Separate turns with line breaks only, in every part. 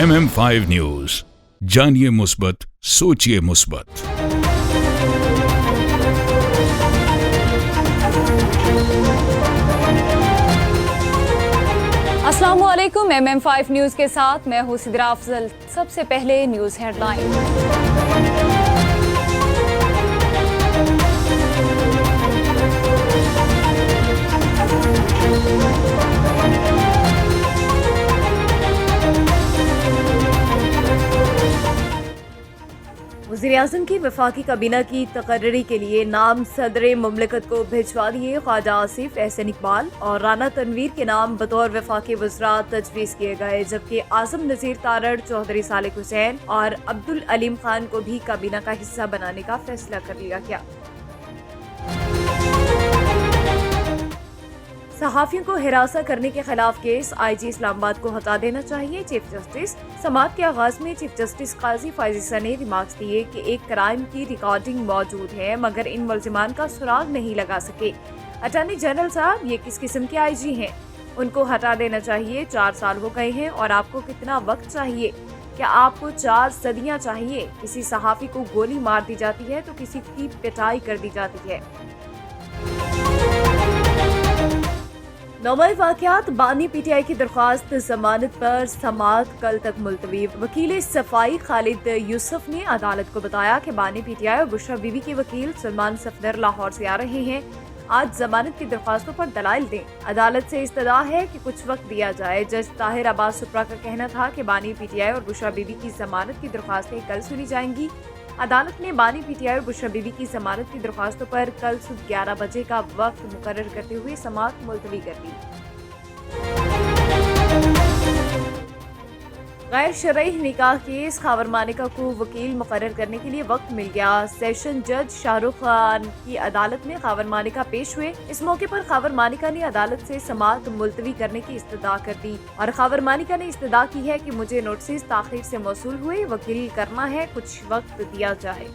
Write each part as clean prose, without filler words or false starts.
MM5 news, जानिए मुस्बत, सोचिए मुस्बत।
अस्सलामुअलैकुम। MM5 न्यूज के साथ मैं हूं सिद्रा अफजल। सबसे पहले न्यूज हेडलाइन। वज़ीर-ए-आज़म की वफाकी काबीना की तकर्री के लिए नाम सदर मुमलिकत को भिजवा दिए। ख्वाजा आसिफ, एहसन इकबाल और राना तनवीर के नाम बतौर वफाकी वज़रा तजवीज़ किए गए, जबकि आज़म नज़ीर तारड़, चौधरी सालिक हुसैन और अब्दुल अलीम खान को भी काबीना का हिस्सा बनाने का फैसला कर लिया गया। सहाफ़ियों को हिरासा करने के खिलाफ केस, IG इस्लामाबाद को हटा देना चाहिए। चीफ जस्टिस समाअत के आगाज में चीफ जस्टिस काजी फायज़ ने रिमार्क्स दिए कि एक क्राइम की रिकॉर्डिंग मौजूद है मगर इन मुल्ज़िमान का सुराग नहीं लगा सके। अटॉर्नी जनरल साहब, ये किस किस्म के IG हैं? उनको हटा देना चाहिए। 4 साल हो गए हैं और आपको कितना वक्त चाहिए? क्या आपको 4 सदियां चाहिए? किसी सहाफ़ी को गोली मार दी जाती है तो किसी की पिटाई कर दी जाती है। नौमई वाक़यात, बानी PTI की दरख्वास्त जमानत पर समाअत कल तक मुलतवी। वकील सफाई खालिद यूसुफ ने अदालत को बताया कि बानी PTI और बुशरा बीबी के वकील सलमान सफदर लाहौर से आ रहे हैं। आज जमानत की दरख्वास्तों पर दलाइल दें। अदालत से इस्तदा है कि कुछ वक्त दिया जाए। जज ताहिर अब्बास सुप्रा का कहना था कि बानी PTI और बुशरा बीबी की जमानत की दरख्वास्तें कल सुनी जाएंगी। अदालत ने बानी PTI और बुशरा बीबी की जमानत की दरख्वास्तों पर कल सुबह 11 बजे का वक्त मुकर्रर करते हुए समाअत मुलतवी कर दी। गैर शरई निकाह केस, खावर मानिका को वकील मुकर्रर करने के लिए वक्त मिल गया। सेशन जज शाहरुख खान की अदालत में खावर मानिका पेश हुए। इस मौके पर खावर मानिका ने अदालत से समाअत मुलतवी करने की इस्तदा कर दी और खावर मानिका ने इस्तदा की है कि मुझे नोटिस ताखीर से मौसूल हुए, वकील करना है, कुछ वक्त दिया जाए।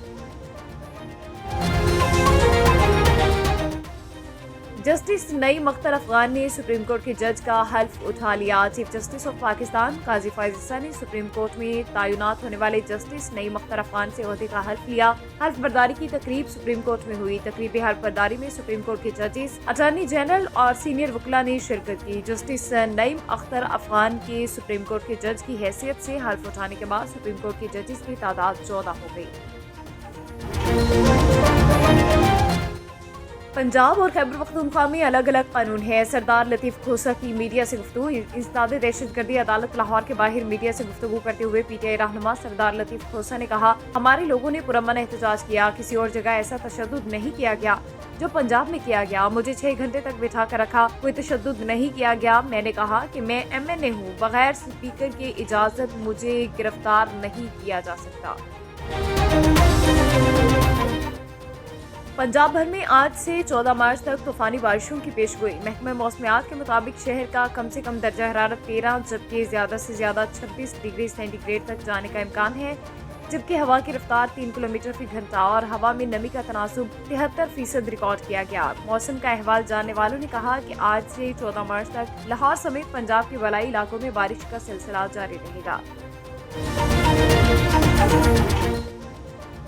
जस्टिस नईम अख्तर अफगान ने सुप्रीम कोर्ट के जज का हल्फ उठा लिया। चीफ जस्टिस ऑफ पाकिस्तान काजी फायज़ ने सुप्रीम कोर्ट में तैनात होने वाले जस्टिस नईम अख्तर अफगान से ओहदे का हल्फ लिया। हल्फ बर्दारी की तकरीब सुप्रीम कोर्ट में हुई। तकरीब हल्फ बर्दारी में सुप्रीम कोर्ट के जजेस, अटॉर्नी जनरल और सीनियर वकीला ने शिरकत की। जस्टिस नईम अख्तर अफगान के सुप्रीम कोर्ट के जज की हैसियत से हल्फ उठाने के बाद सुप्रीम कोर्ट के जजेस की तादाद 14 हो गई। पंजाब और खैबर पख्तूनख्वा में अलग अलग कानून है। सरदार लतीफ खोसा की मीडिया से गुफ्तगू। इंसदाद दहशतगर्दी अदालत लाहौर के बाहर मीडिया से गुफ्तगू करते हुए PTI रहनुमा सरदार लतीफ खोसा ने कहा, हमारे लोगों ने पुरअमन एहतजाज किया, किसी और जगह ऐसा तशद्दुद नहीं किया गया जो पंजाब में किया गया। मुझे 6 घंटे तक बिठा कर रखा, कोई तशद्दुद नहीं किया गया। मैंने कहा कि मैं MNA हूँ, बगैर स्पीकर की इजाजत मुझे गिरफ्तार नहीं किया जा सकता। पंजाब भर में आज से 14 मार्च तक तूफानी बारिशों की पेशगोई। महकमा मौसमियात के मुताबिक शहर का कम से कम दर्जा हरारत 13 जबकि ज्यादा से ज्यादा 26 डिग्री सेंटीग्रेड तक जाने का इम्कान है, जबकि हवा की रफ्तार 3 किलोमीटर फी घंटा और हवा में नमी का तनासुब 73% रिकॉर्ड किया गया। मौसम का अहवाल जानने वालों ने कहा कि आज से 14 मार्च तक लाहौर समेत पंजाब के बलाई इलाकों में बारिश का सिलसिला जारी रहेगा।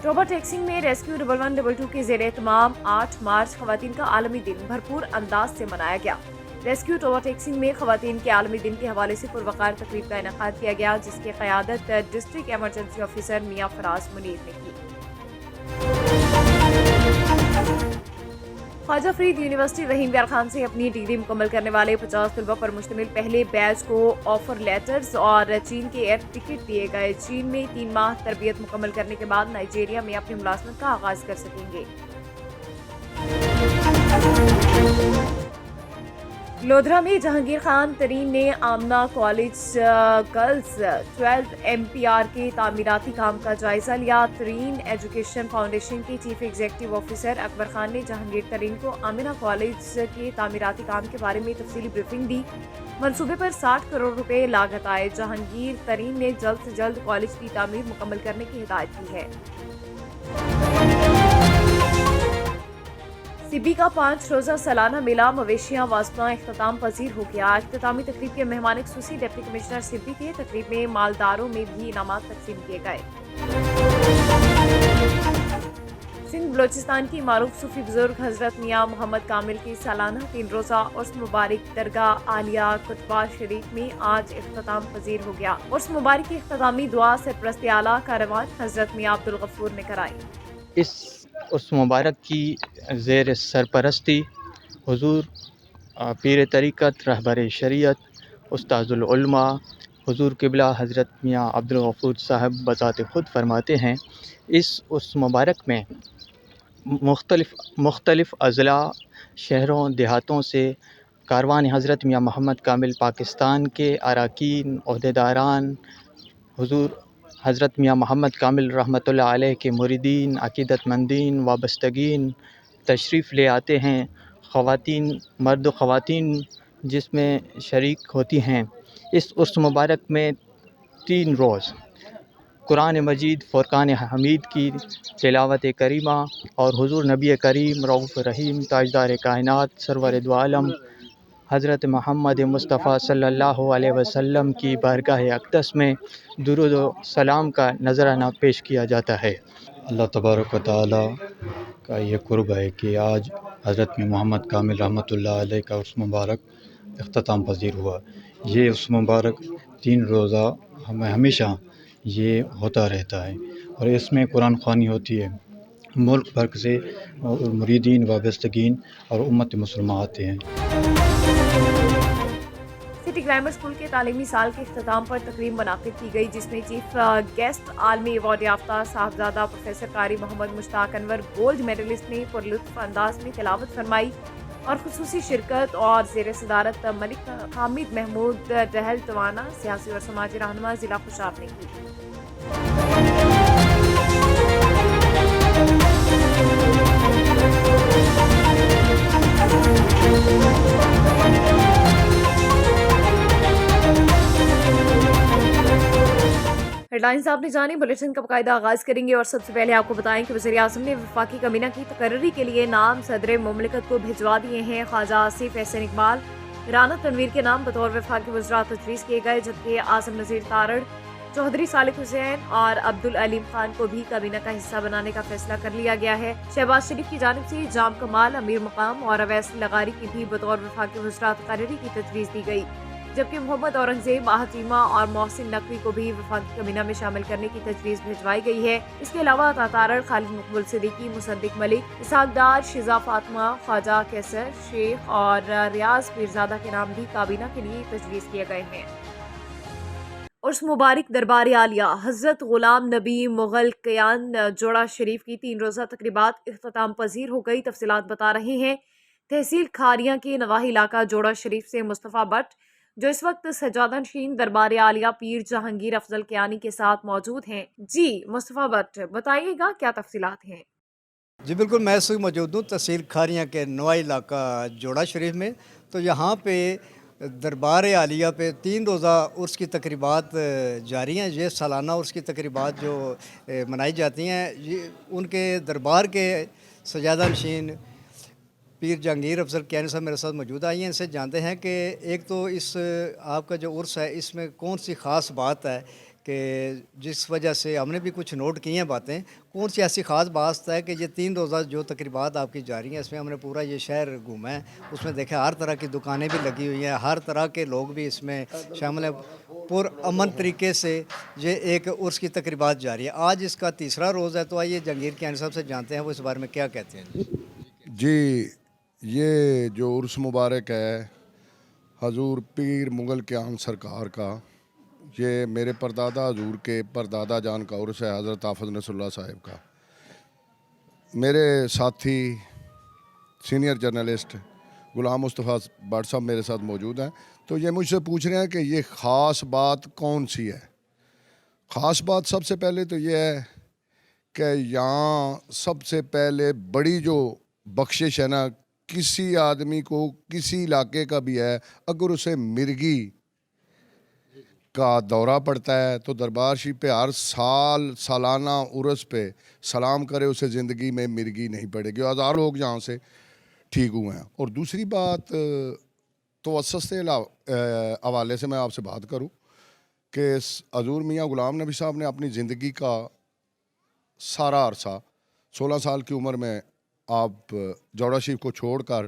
रोबो टैक्सिंग में रेस्क्यू 1112 के ज़ेर एहतमाम 8 मार्च खवातीन का आलमी दिन भरपूर अंदाज से मनाया गया। रेस्क्यू रोबो टैक्सिंग में खवातीन के आलमी दिन के हवाले से पुरवकार तकरीब का इनेकाद किया गया, जिसकी क़यादत डिस्ट्रिक्ट एमरजेंसी ऑफिसर मियां फराज मुनीर ने की। ख्वाजा फरीद यूनिवर्सिटी रहीम यार खान से अपनी डिग्री मुकम्मल करने वाले 50 तलबा पर मुश्तमिल पहले बैच को ऑफर लेटर्स और चीन के एयर टिकट दिए गए। चीन में 3 माह तरबियत मुकम्मल करने के बाद नाइजीरिया में अपनी मुलाजमत का आगाज कर सकेंगे। लोधरा में जहांगीर खान तरीन ने आमना कॉलेज गर्ल्स 12 MPR के तामीराती काम का जायजा लिया। तरीन एजुकेशन फाउंडेशन के chief executive officer Akbar Khan ने जहांगीर तरीन को आमिना कॉलेज के तामीराती काम के बारे में तफसीली ब्रीफिंग दी। मंसूबे पर 60 करोड़ रुपए लागत आए। जहांगीर तरीन ने जल्द से जल्द कॉलेज की तामीर मुकम्मल करने की हिदायत की है। सिब्बी का 5 रोजा सालाना मेला मवेशियां वास्मा इख्तिताम पजीर हो गया। इख्तितामी तकरीब के मेहमान खुसूसी डिप्टी कमिश्नर सिब्बी थे। तकरीब में मालदारों में भी इनामात तकसीम किए गए। सिंध बलोचिस्तान की मारूफ सूफी बुजुर्ग हजरत मियाँ मोहम्मद कामिल की सालाना 3 रोजा उर्स मुबारक दरगाह आलिया कुतबा शरीफ में आज इख्तिताम पजीर हो गया। उर्स मुबारक की इख्तितामी दुआ सरपरस्त आला कारवान हजरत मियाँ अब्दुल गफूर ने कराई।
इस उस मुबारक की ज़ेर सरपरस्ती हुजूर पीर तरीक़त रहबर शरीयत उस्ताजुल उलमा हुजूर क़िबला हज़रत मियाँ अब्दुल गफूर साहब बज़ात ख़ुद फरमाते हैं। उस मुबारक में मुख्तलिफ़ अज़ला शहरों देहातों से कारवान हज़रत मियाँ मोहम्मद कामिल पाकिस्तान के अरकान ओहदेदारान हुजूर हज़रत मियाँ मोहम्मद कामिल रहमतुल्लाह अलैह के मुरीदीन अक़ीदतमंदीन वाबस्तगीन तशरीफ़ ले आते हैं। ख़वातीन मर्द व ख़वातीन जिसमें शरीक होती हैं। इस उर्स मुबारक में 3 रोज़ कुरान मजीद फ़ुरक़ान हमीद की तिलावत करीमा और हुज़ूर नबी करीम रऊफ़ रहीम ताजदार कायनात सरवर दो आलम हज़रत मोहम्मद मुस्तफ़ा सल्लल्लाहु अलैहि वसल्लम की बारगाह अक़दस में दुरूद व सलाम का नज़राना पेश किया जाता है।
अल्लाह तबारक व तआला का ये कुर्ब है कि आज हज़रत मोहम्मद कामिल रहमतुल्लाह अलैह का उर्स मुबारक इख्तिताम पज़ीर हुआ। ये उर्स मुबारक 3 रोज़ा हमें हमेशा ये होता रहता है और इसमें कुरान ख़वानी होती है। मुल्क भर से मुरीदीन वाबस्तगीन और उम्मत मुसलमान आते हैं।
सिटी ग्रामर स्कूल के तालीमी साल के इख्तिताम पर तकरीब मुनाकिद की गई, जिसमें चीफ गेस्ट आलमी अवार्ड याफ्ता साहबजादा प्रोफेसर कारी मोहम्मद मुश्ताक अनवर गोल्ड मेडलिस्ट ने पुरलुत्फ़ अंदाज में तिलावत फरमाई और खुसूसी शिरकत और ज़ेर सदारत मलिक हामिद महमूद डहल तवाना सियासी और समाजी रहनुमा ज़िला खुशाब ने की। हेडलाइंस आपने जानी, बुलेटिन का बाकायदा आगाज करेंगे और सबसे पहले आपको बताएं कि वज़ीर आज़म ने वफाकी काबीना की तकर्री के लिए नाम सदर मुमलिकत को भिजवा दिए हैं। ख्वाजा आसिफ एहसन इकबाल, राना तनवीर के नाम बतौर वफाकी वज़रा तजवीज़ किए गए, जबकि आज़म नज़ीर तारड़, चौधरी सालिक हुसैन और अब्दुल अलीम खान को भी काबीना का हिस्सा बनाने का फैसला कर लिया गया है। शहबाज शरीफ की जानिब से जाम कमाल, अमीर मकाम और अवैस लगारी की भी बतौर वफाकी वज़रा तकर्री की तजवीज़ दी गई, जबकि मोहम्मद औरंगजेब, आहतीमा और मोहसिन नकवी को भी वफाकी काबीना में शामिल करने की तजवीज़ भिजवाई गई है। इसके अलावा तातारड़, खालिद मकबूल सिद्दीकी, मुसद्दिक मलिक, इसहाक डार, शिजा फातिमा, ख्वाजा कैसर शेख और रियाज पीरजादा के नाम भी काबीना के लिए तजवीज़ किए गए हैं। उर्स मुबारक दरबार आलिया हज़रत ग़ुलाम नबी मुग़ल कयान जोड़ा शरीफ की 3 रोज़ा तकरीबात इख्तिताम पजीर हो गई। तफसीलात बता रहे हैं तहसील खारियाँ के नवाही इलाका जोड़ा शरीफ से मुस्तफ़ा भट्ट, जो इस वक्त सजादा नशीन दरबार आलिया पीर जहांगीर अफजल कियानी के साथ मौजूद हैं। जी मुस्तफ़ा भट्ट, बताइएगा क्या तफसीलात हैं?
जी बिल्कुल, मैं इस वक्त मौजूद हूँ तहसील खारियाँ के नवाई इलाका जोड़ा शरीफ में। तो यहाँ पे दरबार आलिया पे 3 रोज़ा उर्स की तकरीबात जारी हैं। ये सालाना उर्स की तकरीबात जो मनाई जाती हैं, ये उनके दरबार के सजादा नशीन पीर जहांगीर अफजल कियानी साहब मेरे साथ मौजूद आई हैं। इनसे जानते हैं कि एक तो इस आपका जो उर्स है इसमें कौन सी ख़ास बात है कि जिस वजह से हमने भी कुछ नोट की हैं बातें, कौन सी ऐसी ख़ास बात है कि ये 3 रोज़ा जो तकरीबात आपकी जारी हैं, इसमें हमने पूरा ये शहर घूमा है, उसमें देखा हर तरह की दुकानें भी लगी हुई हैं, हर तरह के लोग भी इसमें शामिल हैं, पुरअमन तरीके से ये एक उर्स की तकरीबात जारी है। आज इसका 3रा रोज़ है, तो आइए जहांगीर कियानी साहब से जानते हैं वो इस बारे में क्या कहते हैं।
जी, ये जो उर्स मुबारक है हजूर पीर मुग़ल कियान सरकार का, ये मेरे परदादा हजूर के परदादा जान का उर्स है, हज़रत हाफ़िज़ नसरुल्लाह साहिब का। मेरे साथी सीनियर जर्नलिस्ट ग़ुलाम मुस्तफ़ा भट्ट साहब मेरे साथ मौजूद हैं। तो ये मुझसे पूछ रहे हैं कि ये ख़ास बात कौन सी है। ख़ास बात सबसे पहले तो ये है कि यहाँ सबसे पहले बड़ी जो बख्शिश है ना, किसी आदमी को किसी इलाके का भी है, अगर उसे मिर्गी का दौरा पड़ता है तो दरबार शरीफ पे हर साल सालाना उर्स पे सलाम करे, उसे ज़िंदगी में मिर्गी नहीं पड़ेगी। हज़ारों लोग यहाँ से ठीक हुए हैं। और दूसरी बात तवस्सुत से हवाले से मैं आपसे बात करूं कि हजूर मियाँ गुलाम नबी साहब ने अपनी ज़िंदगी का सारा अरसा 16 साल की उम्र में आप जौड़ा शरीफ को छोड़कर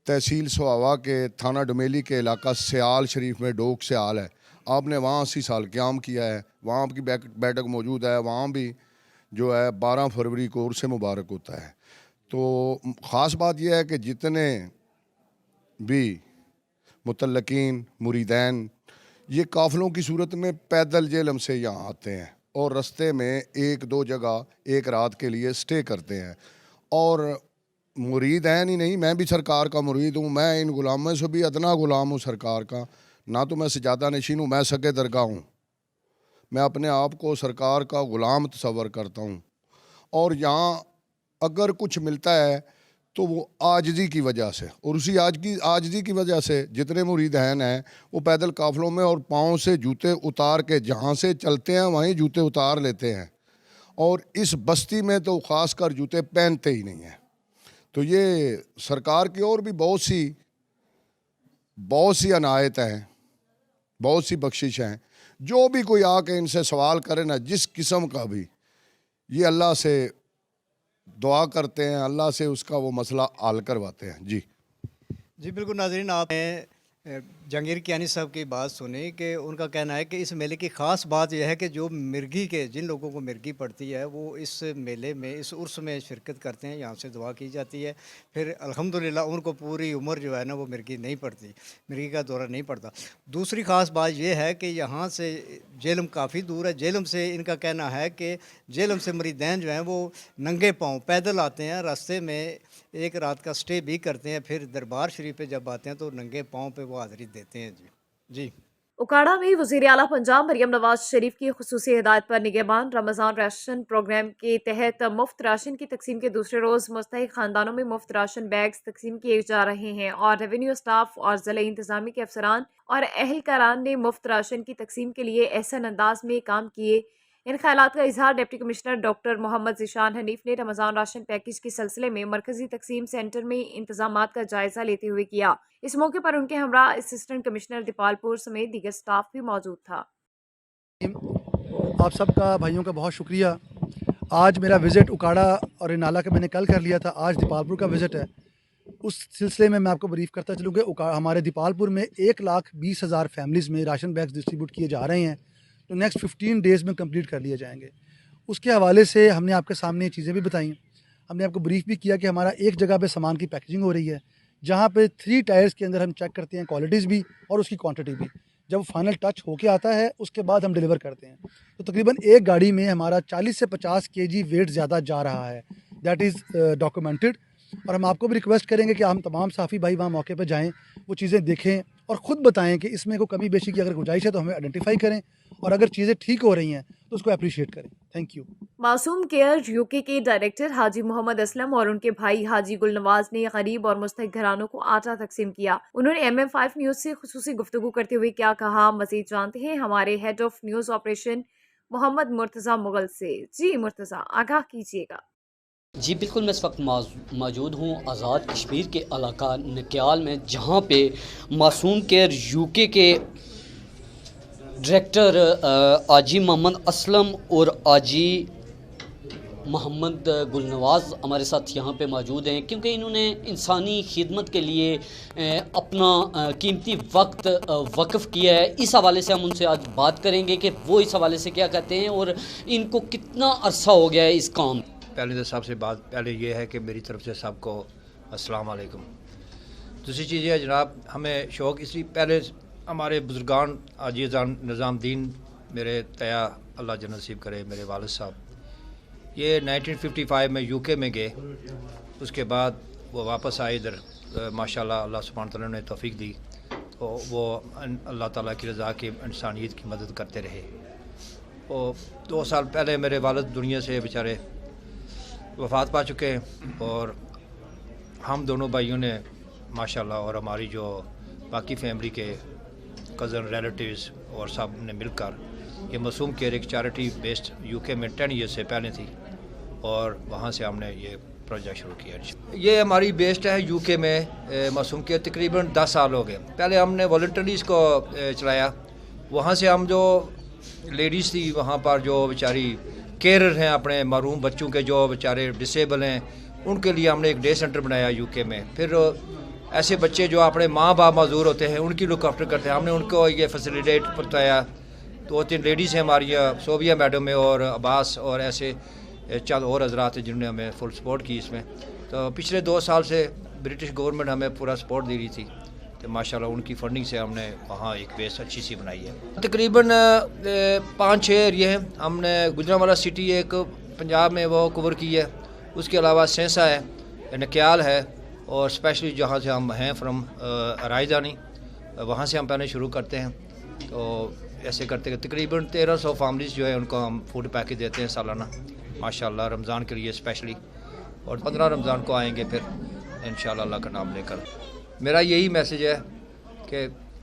तहसील सोहावा के थाना डुमेली के इलाका सियाल शरीफ में डोक सियाल है, आपने वहाँ 80 साल क़याम किया है। वहाँ आपकी बैठक मौजूद है। वहाँ भी जो है 12 फरवरी को उर्स मुबारक होता है। तो ख़ास बात यह है कि जितने भी मुतल्लकीन मुरीदैन ये काफ़िलों की सूरत में पैदल जेलम से यहाँ आते हैं और रास्ते में 1-2 जगह एक रात के लिए स्टे करते हैं। और मुरीद हैं ही नहीं, मैं भी सरकार का मुरीद हूँ। मैं इन गुलामों से भी अदना गुलाम हूँ सरकार का। ना तो मैं सजादा नशीन हूँ, मैं सगे दरगाह हूँ। मैं अपने आप को सरकार का ग़ुलाम तस्वर करता हूँ। और यहाँ अगर कुछ मिलता है तो वो आजिज़ी की वजह से, और उसी आजिज़ी की वजह से जितने मुरीदैन हैं वो पैदल काफ़िलों में और पाँव से जूते उतार के जहाँ से चलते हैं वहीं जूते उतार लेते हैं। और इस बस्ती में तो ख़ास कर जूते पहनते ही नहीं हैं। तो ये सरकार की और भी बहुत सी अनायत हैं, बहुत सी बख्शिश हैं। जो भी कोई आके इनसे सवाल करे ना, जिस किस्म का भी, ये अल्लाह से दुआ करते हैं, अल्लाह से उसका वो मसला हल करवाते हैं। जी
बिल्कुल नाज़रीन, आपने जहांगीर कियानी साहब की बात सुनी कि उनका कहना है कि इस मेले की ख़ास बात यह है कि जो मिर्गी के जिन लोगों को मिर्गी पड़ती है वो इस मेले में, इस उर्स में शिरकत करते हैं। यहाँ से दुआ की जाती है, फिर अल्हम्दुलिल्लाह उनको पूरी उम्र जो है ना वो मिर्गी नहीं पड़ती, मिर्गी का दौरा नहीं पड़ता। दूसरी ख़ास बात यह है कि यहाँ से जेलम काफ़ी दूर है। जेलम से इनका कहना है कि जेलम से मुरीदैन जो हैं वो नंगे पाँव पैदल आते हैं, रास्ते में एक रात का स्टे भी करते हैं, फिर दरबार शरीफ पे जब आते हैं तो नंगे पाँव पे वो हाज़िरी देते हैं। जी
उकाड़ा में वज़ीर आला पंजाब मरियम नवाज शरीफ की खुसूसी हिदायत पर निगहबान रमज़ान राशन प्रोग्राम के तहत मुफ्त राशन की तकसीम के दूसरे रोज़ मुस्तहिक ख़ानदानों में मुफ्त राशन बैग्स तकसीम किए जा रहे हैं और रेवेन्यू स्टाफ और ज़िला इंतज़ामी के अफसरान और अहलकारान ने मुफ्त राशन की तकसीम के लिए एहसन अंदाज में काम किए। इन ख्यालात का इजहार deputy commissioner doctor Mohammad Zeeshan Hanif ने रमज़ान राशन पैकेज के सिलसिले में मरकजी तकसीम सेंटर में इंतजामात का जायजा लेते हुए किया। इस मौके पर उनके हमरा असिस्टेंट कमिश्नर दीपालपुर समेत दीगर स्टाफ भी मौजूद था।
आप सबका भाइयों का बहुत शुक्रिया। आज मेरा विज़िट उकाड़ा और इनाला का मैंने कल कर लिया था, आज दीपालपुर का विज़िट है। उस सिलसिले में मैं आपको ब्रीफ करता चलूँ कि हमारे दीपालपुर में 1,20,000 फैमिलीज़ में राशन बैग्स डिस्ट्रीब्यूट किए जा रहे हैं, तो नेक्स्ट 15 डेज़ में कंप्लीट कर लिए जाएंगे। उसके हवाले से हमने आपके सामने चीज़ें भी बताई, हमने आपको ब्रीफ भी किया कि हमारा एक जगह पे सामान की पैकेजिंग हो रही है, जहाँ पे 3 टायर्स के अंदर हम चेक करते हैं क्वालिटीज़ भी और उसकी क्वांटिटी भी। जब फाइनल टच होके आता है उसके बाद हम डिलीवर करते हैं। तो तकरीबन एक गाड़ी में हमारा 40 से 50 kg वेट ज़्यादा जा रहा है, दैट इज़ डॉक्यूमेंटेड। और हम आपको भी रिक्वेस्ट करेंगे कि हम तमाम साफ़ी भाई वहाँ मौके पर जाएँ, वो चीज़ें देखें और ख़ुद बताएं कि इसमें कोई कमी बेशी की अगर गुंजाइश है तो हमें आइडेंटिफाई करें, और अगर चीज़ें ठीक हो रही हैं तो उसको अप्रिशिएट करें। Thank you.
मासूम केयर यूके के डायरेक्टर हाजी मोहम्मद असलम और उनके भाई हाजी गुलनवाज ने गरीब और मुस्तहिक घरानों को आटा तकसीम किया। उन्होंने MM5 न्यूज़ से खुसूसी गुफ्तगू करते हुए क्या कहा, मज़ीद जानते हैं हमारे head of news operation Mohammad Murtaza Mughal से। जी मुर्तज़ा, आगाह कीजिएगा।
जी बिल्कुल, मैं इस वक्त मौजूद हूँ आज़ाद कश्मीर के इलाका नक्याल में, जहाँ पे मासूम केयर यूके के डायरेक्टर आजी मोहम्मद असलम और आजी मोहम्मद गुलनवाज हमारे साथ यहाँ पे मौजूद हैं, क्योंकि इन्होंने इंसानी खिदमत के लिए अपना कीमती वक्त वक्फ़ किया है। इस हवाले से हम उनसे आज बात करेंगे कि वो इस हवाले से क्या कहते हैं और इनको कितना अरसा हो गया है इस काम।
पहले तो सबसे बात पहले ये है कि मेरी तरफ से सबको अस्सलाम वालेकुम। दूसरी चीज़ है जनाब, हमें शौक़ इसलिए, पहले हमारे बुज़ुर्गान आजी निज़ामुद्दीन मेरे तया अल्लाह जन्नत नसीब करे, मेरे वालिद साहब, ये 1955 में यूके में गए। उसके बाद वो वापस आए इधर, माशाल्लाह अल्लाह सुब्हान तआला ने तौफीक दी, तो वो अल्लाह ताला की रज़ा की इंसानियत की मदद करते रहे। और 2 साल पहले मेरे वालिद दुनिया से बेचारे वफ़ात पा चुके हैं, और हम दोनों भाइयों ने माशाल्लाह और हमारी जो बाकी फैमिली के कज़न रिलेटिव्स और सब ने मिलकर ये मासूम केयर एक चैरिटी बेस्ड यूके में 10 ईयर से पहले थी, और वहाँ से हमने ये प्रोजेक्ट शुरू किया। ये हमारी बेस्ड है यूके में, मासूम के तकरीबन 10 साल हो गए। पहले हमने वॉलंटरी इसको चलाया, वहाँ से हम जो लेडीज़ थी वहाँ पर जो बेचारी केयरर हैं अपने महरूम बच्चों के जो बेचारे डिसेबल हैं, उनके लिए हमने एक डे सेंटर बनाया यूके में। फिर ऐसे बच्चे जो अपने माँ बाप मजदूर होते हैं उनकी लुक आफ्टर करते हैं, हमने उनको ये फैसिलिटेट बताया। 2-3 लेडीज़ हैं हमारी, सोबिया मैडम है और अब्बास और ऐसे चंद और हजरात हैं जिन्होंने हमें फुल सपोर्ट की इसमें। तो पिछले 2 साल से ब्रिटिश गवर्नमेंट हमें पूरा सपोर्ट दे रही थी, तो माशाल्लाह उनकी फंडिंग से हमने वहाँ एक बेस अच्छी सी बनाई है। तकरीबन 5-6 एरिए हैं। हमने गुजरांवाला सिटी एक पंजाब में वो कवर की है, उसके अलावा सेंसा है, नक्याल है, और स्पेशली जहाँ से हम हैं फ्रॉम राजधानी, वहाँ से हम पहले शुरू करते हैं। तो ऐसे करते हैं तकरीबन 1300 फैमिलीज़ जो है उनको हम फूड पैकेज देते हैं सालाना माशाल्लाह, रमज़ान के लिए स्पेशली, और 15 रमज़ान को आएंगे फिर इंशाल्लाह अल्लाह का नाम लेकर। मेरा यही मैसेज है कि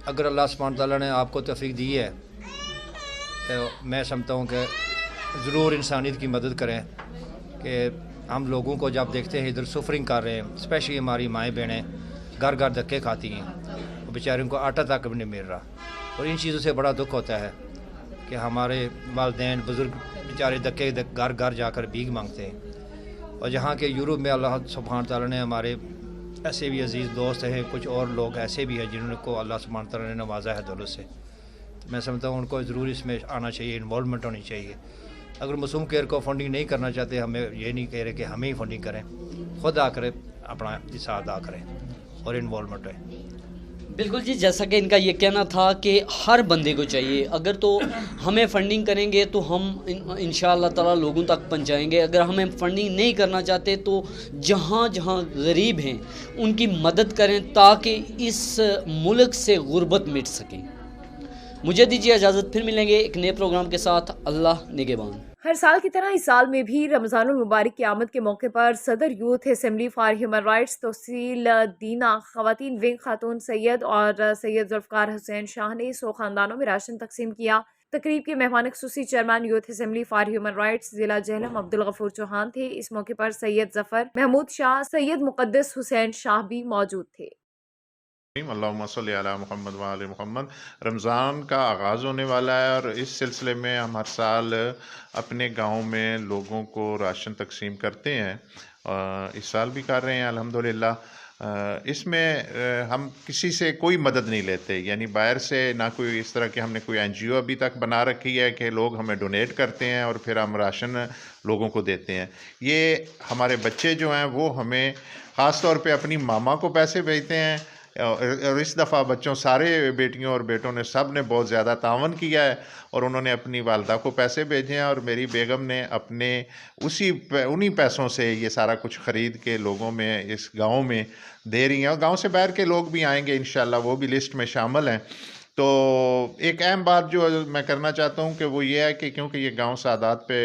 अगर अल्लाह सुब्हान तआला ने आपको तौफीक दी है तो मैं समझता हूँ कि ज़रूर इंसानियत की मदद करें। कि हम लोगों को जब देखते हैं इधर सफरिंग कर रहे हैं, स्पेशली हमारी माएँ बहनें घर घर धक्के खाती हैं, वो बेचारों को आटा तक भी नहीं मिल रहा, और इन चीज़ों से बड़ा दुख होता है कि हमारे वालिदैन बुज़ुर्ग बेचारे धक्के घर घर जाकर भीख मांगते हैं। और जहाँ के यूरोप में अल्लाह सुब्हान तआला ने हमारे ऐसे भी अजीज़ दोस्त हैं, कुछ और लोग ऐसे भी हैं जिन्होंने को अल्लाह सुब्हान तआला ने नवाजा है दौलत से, तो मैं समझता हूँ उनको ज़रूर इसमें आना चाहिए, इन्वॉल्वमेंट होनी चाहिए। अगर मासूम केयर को फंडिंग नहीं करना चाहते, हमें ये नहीं कह रहे कि हमें ही फंडिंग करें, खुद आकर अपना हिस्सा अदा करें और इन्वॉल्वमेंट है।
बिल्कुल जी, जैसा कि इनका ये कहना था कि हर बंदे को चाहिए, अगर तो हमें फ़ंडिंग करेंगे तो हम इंशाअल्लाह ताला लोगों तक पहुंचाएंगे। अगर हमें फ़ंडिंग नहीं करना चाहते तो जहाँ जहाँ गरीब हैं उनकी मदद करें ताकि इस मुल्क से गुर्बत मिट सके। मुझे दीजिए इजाज़त, फिर मिलेंगे एक नए प्रोग्राम के साथ। अल्लाह निगहबान।
हर साल की तरह इस साल में भी रमज़ानुल मुबारक की आमद के मौके पर सदर youth assembly for human rights तहसील दीना ख़वातीन विंग खातून सैयद और सैयद जुल्फ़कार हुसैन शाह ने 100 ख़ानदानों में राशन तकसीम किया। तकरीब के मेहमान खुसूसी chairman youth assembly for human rights जिला जहलम अब्दुल गफूर चौहान थे। इस मौके पर सैयद जफर महमूद शाह, सैयद मुक़द्दस हुसैन शाह भी मौजूद थे।
अल्लाहुम्मा सल्ली अला मुहम्मद व आले मुहम्मद। रमज़ान का आगाज़ होने वाला है और इस सिलसिले में हम हर साल अपने गांव में लोगों को राशन तकसीम करते हैं। इस साल भी कर रहे हैं अल्हम्दुलिल्लाह। इसमें हम किसी से कोई मदद नहीं लेते, यानी बाहर से ना कोई इस तरह की हमने कोई NGO अभी तक बना रखी है कि लोग हमें डोनेट करते हैं और फिर हम राशन लोगों को देते हैं। ये हमारे बच्चे जो हैं वो हमें ख़ास तौर पे अपनी मामा को पैसे भेजते हैं, और इस दफ़ा बच्चों सारे बेटियों और बेटों ने सब ने बहुत ज़्यादा तावन किया है और उन्होंने अपनी वालदा को पैसे भेजे हैं, और मेरी बेगम ने अपने उन्हीं पैसों से ये सारा कुछ ख़रीद के लोगों में इस गांव में दे रही हैं। और गांव से बाहर के लोग भी आएंगे इंशाल्लाह, वो भी लिस्ट में शामिल हैं। तो एक अहम बात जो मैं करना चाहता हूँ कि वो ये है कि क्योंकि ये गांव सादात पे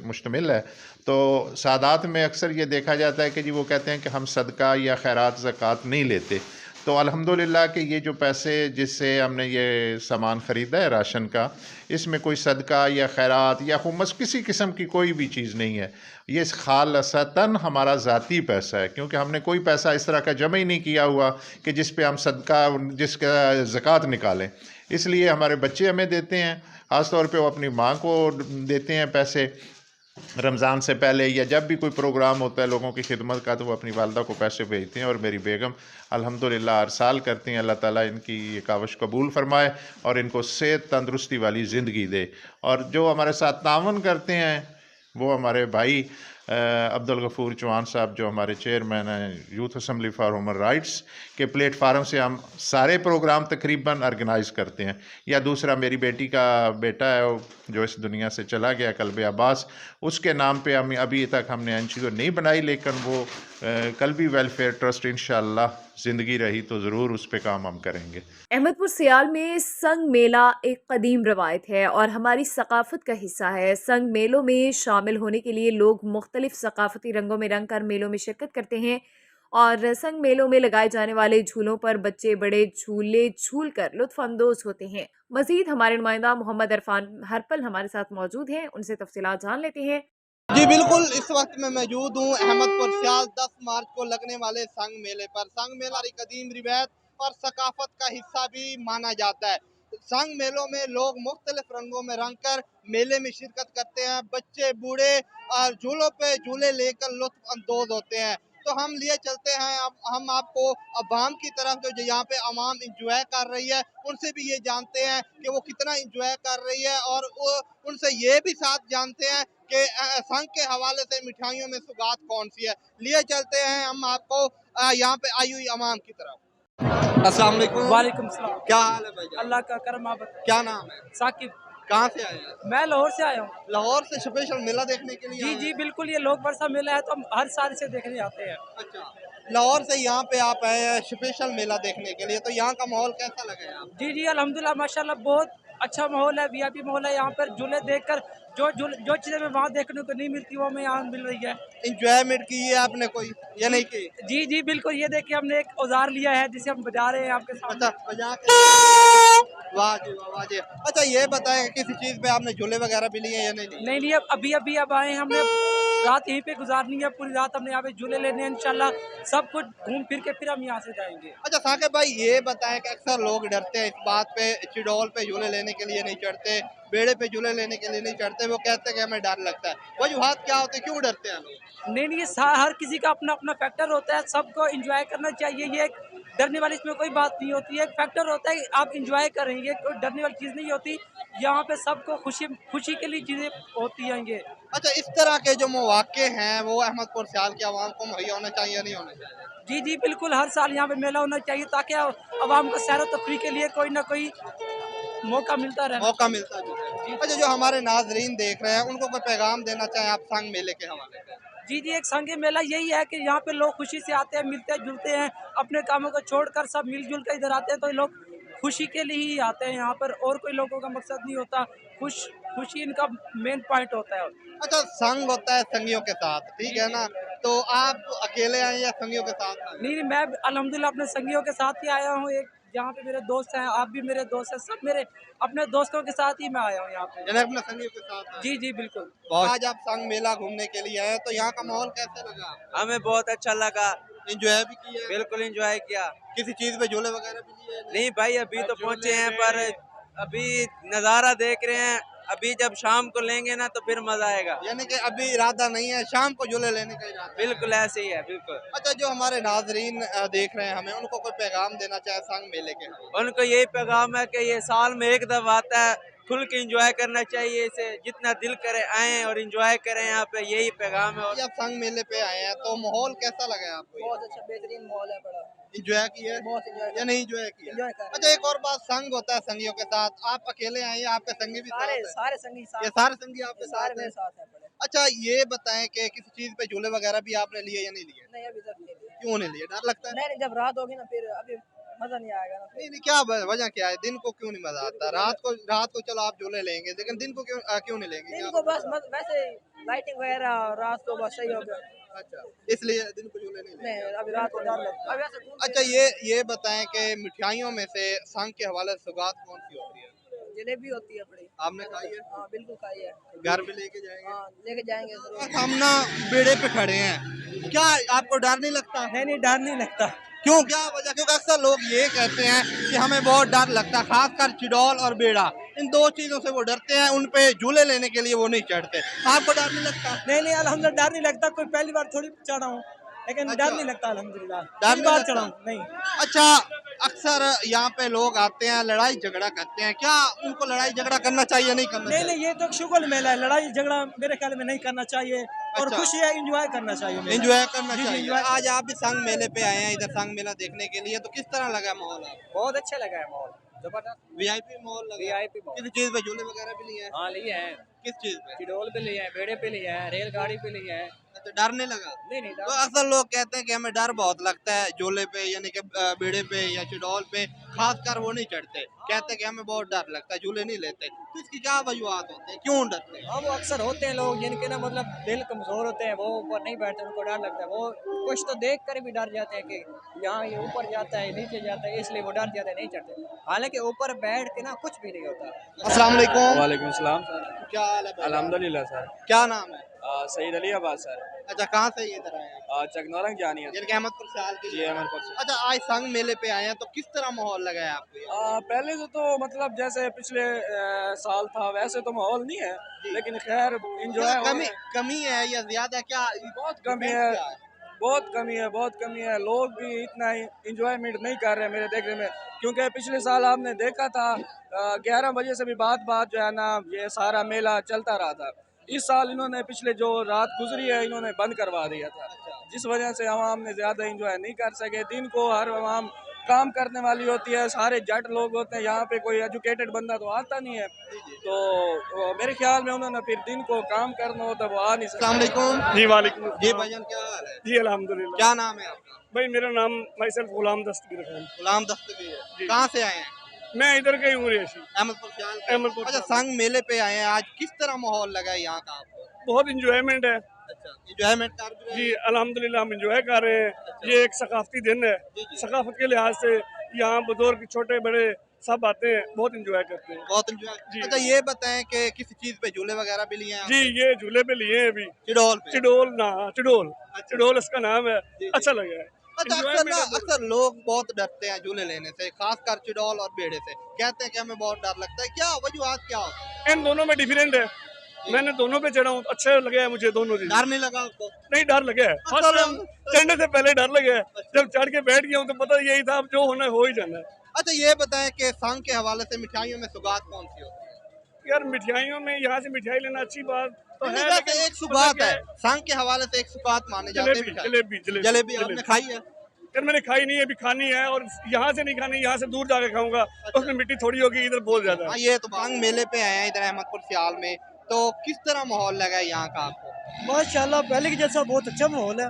मुश्तमिल है, तो सादात में अक्सर ये देखा जाता है कि जी वो कहते हैं कि हम सदका या खैरात ज़कात नहीं लेते। तो अल्हम्दुलिल्लाह कि ये जो पैसे जिससे हमने ये सामान ख़रीदा है राशन का, इसमें कोई सदका या खैरात या खुम्स किसी किस्म की कोई भी चीज़ नहीं है। ये खालसतन हमारा ज़ाती पैसा है, क्योंकि हमने कोई पैसा इस तरह का जमा ही नहीं किया हुआ कि जिस पे हम सदका जिसका ज़कात निकालें। इसलिए हमारे बच्चे हमें देते हैं, ख़ास तौर पे वो अपनी माँ को देते हैं पैसे रमज़ान से पहले, या जब भी कोई प्रोग्राम होता है लोगों की खिदमत का, तो वो अपनी वालदा को पैसे भेजते हैं। और मेरी बेगम अल्हम्दुलिल्लाह हर साल करती हैं। अल्लाह ताला इनकी ये काविश कबूल फरमाए और इनको सेहत तंदरुस्ती वाली ज़िंदगी दे। और जो हमारे साथ तावन करते हैं वो हमारे भाई अब्दुल गफूर चौहान साहब, जो हमारे चेयरमैन हैं youth assembly for human rights के प्लेटफार्म से हम सारे प्रोग्राम तकरीबन ऑर्गेनाइज़ करते हैं। या दूसरा मेरी बेटी का बेटा है जो इस दुनिया से चला गया, कल्बे अब्बास, उसके नाम पे हम अभी तक हमने NGO नहीं बनाई, लेकिन वो कल्बी वेलफेयर ट्रस्ट इंशाअल्लाह ज़िंदगी रही तो ज़रूर उस पे काम हम करेंगे।
अहमदपुर सियाल में संग मेला एक कदीम रवायत है और हमारी सकाफत का हिस्सा है। संग मेलों में शामिल होने के लिए लोग मुख्तलिफ सकाफती रंगों में रंग कर मेलों में शिरकत करते हैं और संग मेलों में लगाए जाने वाले झूलों पर बच्चे बड़े झूले झूल कर लुत्फ अंदोज होते हैं। मजीद हमारे नुमाइंदा मोहम्मद इरफान हरपल हमारे साथ मौजूद हैं, उनसे तफसीलात जान लेते हैं।
जी बिल्कुल, इस वक्त मैं मौजूद हूँ अहमदपुर सियाल 10 मार्च को लगने वाले संग मेले पर। संग मेला हमारी कदीम रिवायत और सकाफत का हिस्सा भी माना जाता है। संग मेलों में लोग मुख्तलिफ रंगों में रंग कर मेले में शिरकत करते हैं। बच्चे बूढ़े और झूलों पे झूले लेकर लुत्फ अंदोज होते हैं। तो हम लिए चलते हैं, अब हम आपको अवाम की तरफ जो यहाँ पे अवाम इंजॉय कर रही है उनसे भी ये जानते हैं कि वो कितना इंजॉय कर रही है, और उनसे ये भी साथ जानते हैं कि संघ के हवाले से मिठाइयों में सुगात कौन सी है। लिए चलते हैं हम आपको यहाँ पे आई हुई अवाम की तरफ। अस्सलाम वालेकुम।
वालेकुम सलाम।
क्या हाल है भाई?
अल्लाह का करम। आप बताओ।
क्या नाम है?
साकिब।
कहाँ से आए हैं?
मैं लाहौर से आया हूँ।
लाहौर से स्पेशल मेला देखने के लिए?
जी जी बिल्कुल, ये लोक वर्षा मेला है तो हम हर साल से देखने आते हैं।
अच्छा, लाहौर से यहाँ पे आप आए हैं स्पेशल मेला देखने के लिए, तो यहाँ का माहौल कैसा लगा है आपको?
जी जी अल्हम्दुलिल्लाह माशाल्लाह बहुत अच्छा माहौल है, वीआईपी माहौल है। यहाँ पर झूले देखकर जो चीज़ें हमें वहाँ देखने को नहीं मिलती वो हमें यहाँ मिल रही है।
इंजॉयमेंट की है आपने कोई या नहीं की?
जी जी बिल्कुल, ये देखिए हमने एक औजार लिया है जिसे हम बजा रहे हैं आपके सामने।
अच्छा, बजा के। वाह जी वाह, वाह जी। अच्छा ये बताएं किसी चीज़ पे आपने झूले वगैरह भी लिए या नहीं लिए?
नहीं लिए, अभी अब आए हैं। हमने रात यहीं पे गुजारनी है, पूरी रात हमने यहाँ पे झूले लेने हैं। इंशाल्लाह सब कुछ घूम फिर के फिर हम यहाँ से जाएंगे।
अच्छा साकिब भाई, ये बताएं कि अक्सर लोग डरते हैं इस बात पे, चिडोल पे झूले लेने के लिए नहीं चढ़ते, बेड़े पे झूले लेने के लिए नहीं चढ़ते, वो कहते हैं कि हमें डर लगता है। वजूहात क्या होते हैं, क्यों डरते हैं लोग?
नहीं नहीं, ये हर किसी का अपना अपना फैक्टर होता है, सबको एंजॉय करना चाहिए। ये एक डरने वाली इसमें कोई बात नहीं होती है, एक फैक्टर होता है आप एंजॉय करेंगे, कोई डरने वाली चीज़ नहीं होती। यहाँ पे सबको खुशी के लिए चीज़ें होती हैं ये।
अच्छा, इस तरह के जो मौके हैं वो अहमदपुर सियाल के आवाम को मुहैया होना चाहिए या नहीं होना चाहिए?
जी जी बिल्कुल, हर साल यहाँ पे मेला होना चाहिए ताकि आवाम को सैर व तफरी के लिए कोई ना कोई मौका मिलता रहे।
मौका मिलता है। अच्छा, जो हमारे नाजरीन देख रहे हैं उनको कोई पैगाम देना चाहें आप संग मेले के हवाले से?
जी जी, एक संघ मेला यही है कि यहाँ पे लोग खुशी से आते हैं, मिलते जुलते हैं, अपने कामों को छोड़कर सब मिलजुल कर इधर आते हैं। तो ये लोग खुशी के लिए ही आते हैं यहाँ पर, और कोई लोगों का मकसद नहीं होता। खुशी इनका मेन पॉइंट होता है।
अच्छा, संग होता है संगियों के साथ, ठीक है ना? तो आप अकेले आए या संगियों के साथ आए?
नहीं, मैं अल्हम्दुलिल्लाह अपने संगियों के साथ ही आया हूँ। एक यहाँ पे मेरे दोस्त हैं, आप भी मेरे दोस्त हैं, सब मेरे अपने दोस्तों के साथ ही मैं आया हूँ यहाँ पे।
यानी अपने संगियों के साथ आए?
जी जी बिल्कुल।
आज आप संग मेला घूमने के लिए आए, तो यहाँ का माहौल कैसा लगा?
हमें बहुत अच्छा लगा।
एंजॉय भी किया?
बिल्कुल एंजॉय किया।
किसी चीज पे झूले वगैरह भी लिए?
नहीं भाई, अभी तो पहुँचे हैं, पर अभी नज़ारा देख रहे हैं। अभी जब शाम को लेंगे ना तो फिर मजा आएगा।
यानी कि अभी इरादा नहीं है, शाम को झूले लेने का इरादा?
बिल्कुल ऐसे ही है, बिल्कुल।
अच्छा, जो हमारे नाजरीन देख रहे हैं हमें, उनको कोई पैगाम देना चाहे संग मेले के?
उनको यही पैगाम है कि ये साल में एक दफा आता है, खुल के एंजॉय करना चाहिए, इसे जितना दिल करे आए और एंजॉय करें यहाँ पे, यही पैगाम है।
और आप संग मेले पे आए हैं तो माहौल कैसा लगा है आपको?
बहुत अच्छा बेहतरीन माहौल है, बड़ा
एंजॉय किया है?
बहुत एंजॉय
या नहीं एंजॉय किया? अच्छा, एक और बात, संग होता है संगियों के साथ, आप अकेले आए हैं, आपके संगी भी साथ हैं?
सारे संगी साथ।
ये सारे संगी आपके साथ हैं?
साथ हैं।
अच्छा, ये बताएं कि किसी चीज पे झूले वगैरह भी आपने लिए या नहीं लिए?
नहीं, अभी तक नहीं लिया।
क्यों नहीं लिए? डर लगता है?
नहीं, जब रात होगी ना फिर अभी मजा नहीं आएगा ना।
नहीं, क्या वजह क्या है? दिन को क्यों नहीं मजा आता? रात को चलो आप झूले लेंगे, लेकिन दिन को क्यों नहीं लेंगे?
दिन को बस वैसे लाइटिंग वगैरह, रात को बस सही हो गया।
अच्छा, इसलिए दिन को झूले नहीं लेंगे?
नहीं, अभी रात को डर लगता है।
अच्छा, ये बताएं कि मिठाइयों में से संग के हवाले से सौगात कौन सी होती है?
जलेबी होती है बड़ी।
आपने खाई है?
हाँ बिल्कुल खाई है।
घर पे लेके जाएंगे?
हाँ लेके जाएंगे जरूर।
हम ना बेड़े पे खड़े हैं, क्या आपको डर नहीं लगता?
नहीं, डर नहीं लगता।
क्यों, क्या वजह? क्योंकि अक्सर लोग ये कहते हैं कि हमें बहुत डर लगता है, खासकर चिडोल और बेड़ा, इन दो चीजों से वो डरते हैं, उन पे झूले लेने के लिए वो नहीं चढ़ते। आपको डर नहीं लगता?
नहीं अल्हम्दुलिल्लाह डर नहीं लगता। कोई पहली बार थोड़ी चढ़ा हूँ, लेकिन डर नहीं लगता अल्हम्दुलिल्लाह।
डर नहीं लगता?
चढ़ा हूँ नहीं।
अच्छा, अक्सर यहाँ पे लोग आते हैं, लड़ाई झगड़ा करते हैं, क्या उनको लड़ाई झगड़ा करना चाहिए नहीं करना चाहिए?
नहीं, ये तो शुगल मेला है, लड़ाई झगड़ा मेरे ख्याल में नहीं करना चाहिए। और
अच्छा।
खुशी है, एंजॉय करना चाहिए।
एंजॉय करना
जी,
चाहिए।
enjoy।
आज आप भी संग मेले पे आए हैं, इधर संग मेला देखने के लिए, तो किस तरह लगा माहौल आपको?
बहुत अच्छा लगा है माहौल, जबरदस्त
वीआईपी माहौल लगा?
वीआईपी माहौल।
किसी चीज पे झूले वगैरह भी लिए हैं?
हाँ लिए हैं,
किस चीज पे?
चिडोल पे लिए हैं, बेड़े पे लिए हैं, रेलगाड़ी पे लिए हैं।
तो डर नहीं लगा?
नहीं
तो अक्सर लोग कहते हैं कि हमें डर बहुत लगता है झूले पे, यानी कि बेड़े पे या चिडोल पे, खासकर वो नहीं चढ़ते, कहते हैं कि हमें बहुत डर लगता है, झूले नहीं लेते। तो इसकी क्या वजूहत होते हैं, क्यों डरते हैं?
हाँ वो अक्सर होते हैं लोग जिनके ना मतलब दिल कमजोर होते हैं, वो ऊपर नहीं बैठते, उनको डर लगता है। वो कुछ तो देख कर भी डर जाते हैं कि यहाँ ये ऊपर जाता है, नीचे जाता है, इसलिए वो डर जाते हैं, नहीं चढ़ते। हालांकि ऊपर बैठ के ना कुछ भी नहीं होता।
अस्सलाम वालेकुम।
वालेकुम सलाम।
क्या हाल है भाई?
अल्हम्दुलिल्लाह सर।
क्या नाम है?
सईद अली आबाद सर।
अच्छा, कहाँ से इधर आए हैं?
चकनौरंग जानी है।
जिनके अहमदपुर साल के
जी अहमदपुर से।
अच्छा, आज संग मेले पे आए हैं तो किस तरह माहौल लगा है आपको यहाँ?
पहले तो मतलब जैसे पिछले साल था वैसे तो माहौल नहीं है, लेकिन खैर इंजॉय
कमी है या ज्यादा क्या?
बहुत कमी है, बहुत कमी है। लोग भी इतना इंजॉयमेंट नहीं कर रहे हैं मेरे देखने में, क्योंकि पिछले साल आपने देखा था 11 बजे से भी बात जो है ना ये सारा मेला चलता रहा था। इस साल इन्होंने पिछले जो रात गुजरी है इन्होंने बंद करवा दिया था, जिस वजह से आवाम ने ज़्यादा इंजॉय नहीं कर सके। दिन को हर आवाम काम करने वाली होती है, सारे जट लोग होते हैं, यहाँ पे कोई एजुकेटेड बंदा तो आता नहीं है, तो मेरे ख्याल में उन्होंने फिर दिन को काम करना हो तो वो आ नहीं सकता।
अस्सलाम वालेकुम।
जी वालेकुम।
जी भाईजान, क्या हाल है?
जी अल्हम्दुलिल्लाह।
क्या नाम है आपका?
भाई मेरा नाम माइसेल्फ गुलाम दस्तगीर खान।
गुलाम दस्तगीर, कहाँ से आए हैं?
मैं इधर का ही हूँ रेशी,
अहमदपुर। अच्छा, संग मेले पे आए हैं, आज किस तरह माहौल लगा है यहाँ का आपको?
बहुत इंजॉयमेंट है।
अच्छा, इंजॉयमेंट कर रहे हैं?
जी अल्हम्दुलिल्लाह हम इंजॉय कर रहे हैं। ये एक सकाफती दिन है, सकाफत के लिहाज से यहाँ बुजुर्ग छोटे बड़े सब आते हैं, बहुत इंजॉय करते हैं।
बहुत इंजॉय। अच्छा, ये बताएं कि किसी चीज पे झूले वगैरह भी लिए हैं?
जी ये झूले पे लिए हैं अभी। चिडोल इसका नाम है, अच्छा लगा है।
अच्छा, अक्सर लोग बहुत डरते हैं झूले लेने से, खासकर चिडोल और बेड़े से, कहते हैं कि हमें बहुत डर लगता है। क्या वजूहत क्या होती है?
इन दोनों में डिफरेंट है। मैंने दोनों पे चढ़ा हूँ, अच्छा लगा है मुझे दोनों दिन।
डर नहीं लगा आपको?
नहीं, डर लगा है। चढ़ने से पहले डर लगा है, जब चढ़ के बैठ गया हूँ तो पता यही था, अब जो होना है हो ही जाना है।
अच्छा, ये बताएं कि संग के हवाले से मिठाइयों में सुगात कौन सी होती है?
यार मिठाइयों में यहाँ से मिठाई लेना अच्छी बात तो है,
लेकिन एक सुगात है, संग के हवाले से एक सुगात माने जाते हैं। जलेबी आपने खाई है?
यार मैंने खाई नहीं है, अभी खानी है, और यहाँ से नहीं खानी, यहाँ से दूर जाकर खाऊंगा, उसमें मिट्टी थोड़ी होगी, इधर बहुत ज्यादा।
ये तो संग मेले पे आए हैं इधर अहमदपुर सियाल में, तो किस तरह माहौल लगा है यहाँ का आपको?
माशाल्लाह पहले के जैसा बहुत अच्छा माहौल है,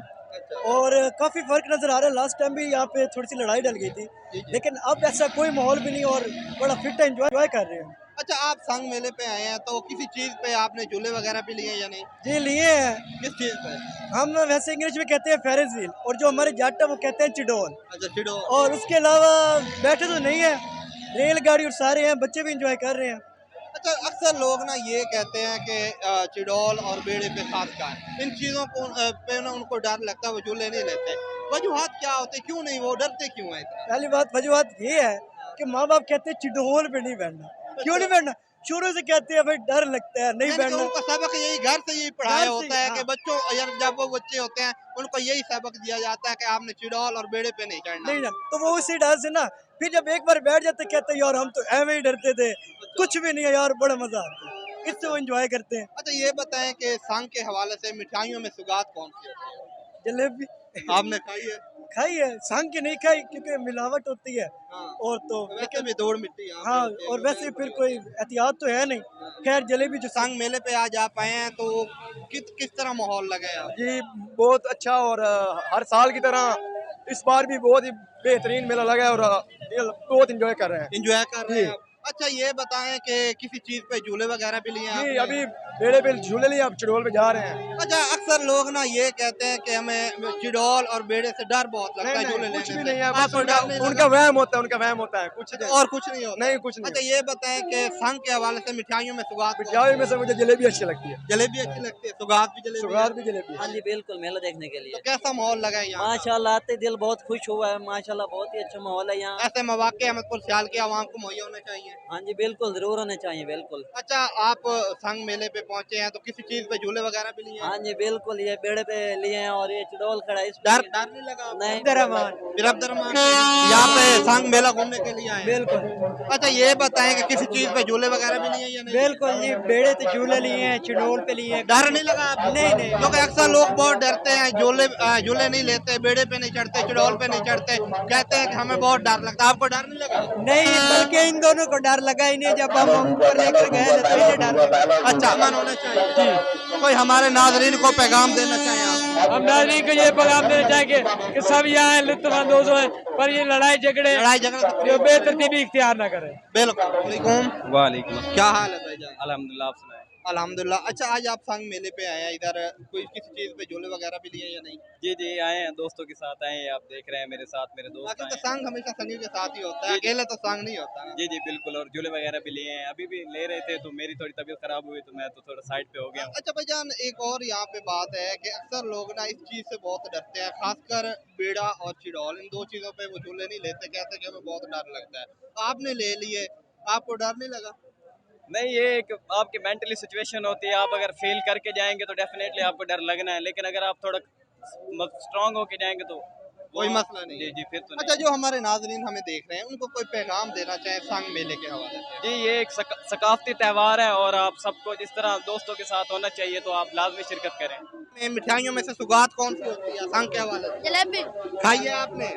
और काफ़ी फ़र्क नज़र आ रहा है। लास्ट टाइम भी यहाँ पे थोड़ी सी लड़ाई डल गई थी, लेकिन अब ऐसा कोई माहौल भी नहीं, और बड़ा फिट एंजॉय कर रहे हैं।
अच्छा, आप संग मेले पे आए हैं तो किसी चीज़ पे आपने झूले वगैरह भी लिए या नहीं?
जी लिए हैं।
किस चीज़ पे?
हम वैसे इंग्लिश में कहते हैं फेरिस व्हील, और जो हमारे जट है वो कहते हैं चिडोल।
अच्छा, चिडोल।
और उसके अलावा बैठे तो नहीं है, रेलगाड़ी और सारे हैं, बच्चे भी इंजॉय कर रहे हैं।
अच्छा, अक्सर लोग ना ये कहते हैं कि चिडोल और बेड़े पे खासकर इन चीज़ों को पे ना उनको डर लगता है, वो झूले नहीं लेते। वजूहत क्या होते, क्यों नहीं, वो डरते क्यों है?
पहली बात वजूहत ये है कि माँ बाप कहते हैं चिडोल पे नहीं बैठना। क्यों नहीं बैठना? शुरू से कहते हैं भाई डर लगता है, नहीं बैठना।
उनका सबक यही घर से यही पढ़ाया होता है कि बच्चों, यार जब वो बच्चे होते हैं उनको यही सबक दिया जाता है कि आपने चिडोल और बेड़े पे नहीं चढ़ना।
नहीं, तो वो उसी डर से ना, फिर जब एक बार बैठ जाते कहते हैं यार हम तो ऐਵੇਂ ही डरते थे, कुछ भी नहीं है यार, बड़ा मजा आता है, इससे वो एंजॉय करते हैं।
अच्छा, ये बताएं कि संग के हवाले से मिठाइयों में सुगात कौन सी होती है?
जलेबी।
आपने खाई है?
खाई है, संग की नहीं खाई क्योंकि मिलावट होती है। और तो
वैसे भी दौड़ मिट्टी।
हाँ, और वैसे फिर कोई एहतियात तो है नहीं। खैर जलेबी जो
संग मेले पे आज आप आए हैं तो किस तरह माहौल लगा है?
जी बहुत अच्छा, और हर साल की तरह इस बार भी बहुत ही बेहतरीन मेला लगा है, और बहुत इंजॉय कर रहे हैं।
अच्छा, ये बताएं कि किसी चीज पे झूले वगैरह भी लिए हैं?
जी अभी बेड़े पे झूले लिए, अब चिडोल पे जा रहे हैं।
अच्छा, अक्सर लोग ना ये कहते हैं कि हमें चिडोल और बेड़े से डर बहुत लगता है झूले लेने से।
कुछ भी नहीं है, बस उनका वहम होता है, कुछ नहीं।
और कुछ नहीं होता?
नहीं, कुछ नहीं।
अच्छा, ये बताएं कि संग के हवाले से मिठाइयों में सुगात?
मिठाइयों में से मुझे जलेबी अच्छी लगती है।
जलेबी अच्छी लगती है, सुगात भी जलेबी।
हाँ जी बिल्कुल, मेला देखने के लिए।
तो कैसा माहौल लगा है यहाँ?
माशाल्लाह, आते दिल बहुत खुश हुआ है, माशाल्लाह बहुत ही अच्छा माहौल है यहाँ।
ऐसे मौके अहमदपुर सियाल के आवाम को मुहैया होने चाहिए।
हाँ जी बिल्कुल, जरूर होने चाहिए, बिल्कुल।
अच्छा, आप संग मेले पे पहुँचे हैं तो किसी चीज पे झूले वगैरह भी लिए?
हाँ जी बिल्कुल, ये बेड़े पे लिए हैं और ये चिडोल खड़ा है।
डर नहीं लगा?
नहीं,
अब्दुर्रहमान यहाँ पे संग मेला घूमने के लिए आए?
बिल्कुल।
अच्छा, ये बताएं कि किसी चीज पे झूले वगैरह भी लिए या नहीं?
बिल्कुल जी, बेड़े पे झूले लिए हैं, चिडोल पे लिए हैं।
डर नहीं लगा आपको?
नहीं।
क्योंकि अक्सर लोग बहुत डरते हैं, झूले नहीं लेते, बेड़े पे नहीं चढ़ते, चिडोल पे नहीं चढ़ते, कहते हैं कि हमें बहुत डर लगता है। आपको डर नहीं लगा?
नहीं, बल्कि इन दोनों को डर लगा ही नहीं, जब हम ऊपर लेकर गए तो इन्हें डर लगा।
अच्छा, अमन होना चाहिए। कोई हमारे नाजरीन को पैगाम देना चाहिए आप?
हम नाजरीन को ये पैगाम देना चाहेंगे कि सब यहाँ लुत्फानंदोज हों, पर ये लड़ाई झगड़े जो बेतरतीबी इख्तियार ना करें।
बिल्कुल।
वालेकुम।
क्या हाल है भाईजान?
अल्हम्दुलिल्लाह, आप सुनाएं।
अल्हम्दुलिल्लाह। अच्छा, आज आप संग मेले पे आए हैं, इधर कोई किसी चीज़ पे झोले वगैरह भी लिए या नहीं?
जी जी आए हैं, दोस्तों के साथ आए हैं, आप देख रहे हैं मेरे साथ मेरे दोस्त
बाकी
आए
तो
हैं।
संग हमेशा संगियों के साथ ही होता है, अकेले तो संग नहीं होता है।
जी जी बिल्कुल, और झूले वगैरह भी लिए हैं, अभी भी ले रहे थे तो मेरी थोड़ी तबीयत खराब हुई तो मैं तो थोड़ा साइड पे हो गया हूँ।
अच्छा भाईजान, एक और यहाँ पे बात है कि अक्सर लोग ना इस चीज़ से बहुत डरते हैं, खासकर बेड़ा और चिड़ौल, इन दो चीज़ों पे वो झूले नहीं लेते, कहते हैं कि हमें बहुत डर लगता है। आपने ले लिए, आपको डर नहीं लगा?
नहीं, ये एक आपकी मेंटली सिचुएशन होती है, आप अगर फील करके जाएंगे तो डेफिनेटली आपको डर लगना है, लेकिन अगर आप थोड़ा स्ट्रांग होके जाएंगे तो
कोई मसला नहीं
जी
है।
जी फिर तो
अच्छा, जो हमारे नाजरीन हमें देख रहे हैं, उनको कोई पैगाम देना चाहे संग मेले के हवाले से?
जी, ये एक सकाफती त्यौहार है और आप सबको जिस तरह दोस्तों के साथ होना चाहिए तो आप लाजमी शिरकत करें।
मिठाइयों में से सुगात कौन सी होती है संग के हवाले से?
जलेबी।
खाई है आपने?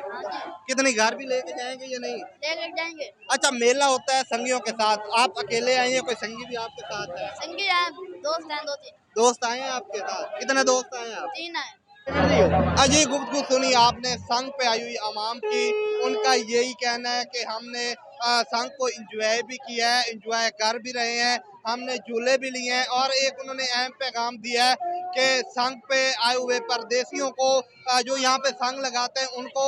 कितनी घर भी लेके जाएंगे या नहीं?
लेके जाएंगे।
अच्छा, मेला होता है संगियों के साथ, आप अकेले आए हैं, कोई संगी भी आपके साथ है?
संगी हैं, दोस्त हैं, दो तीन
दोस्त आए हैं आपके साथ? कितने दोस्त आए हैं आप?
3 हैं।
अजी, गुफ्तगू सुनी आपने संग पे आई हुई आवाम की, उनका यही कहना है कि हमने संग को इंजॉय भी किया है, इंजॉय कर भी रहे हैं, हमने झूले भी लिए हैं, और एक उन्होंने अहम पैगाम दिया है कि संग पे आए हुए परदेसियों को जो यहाँ पे संग लगाते हैं उनको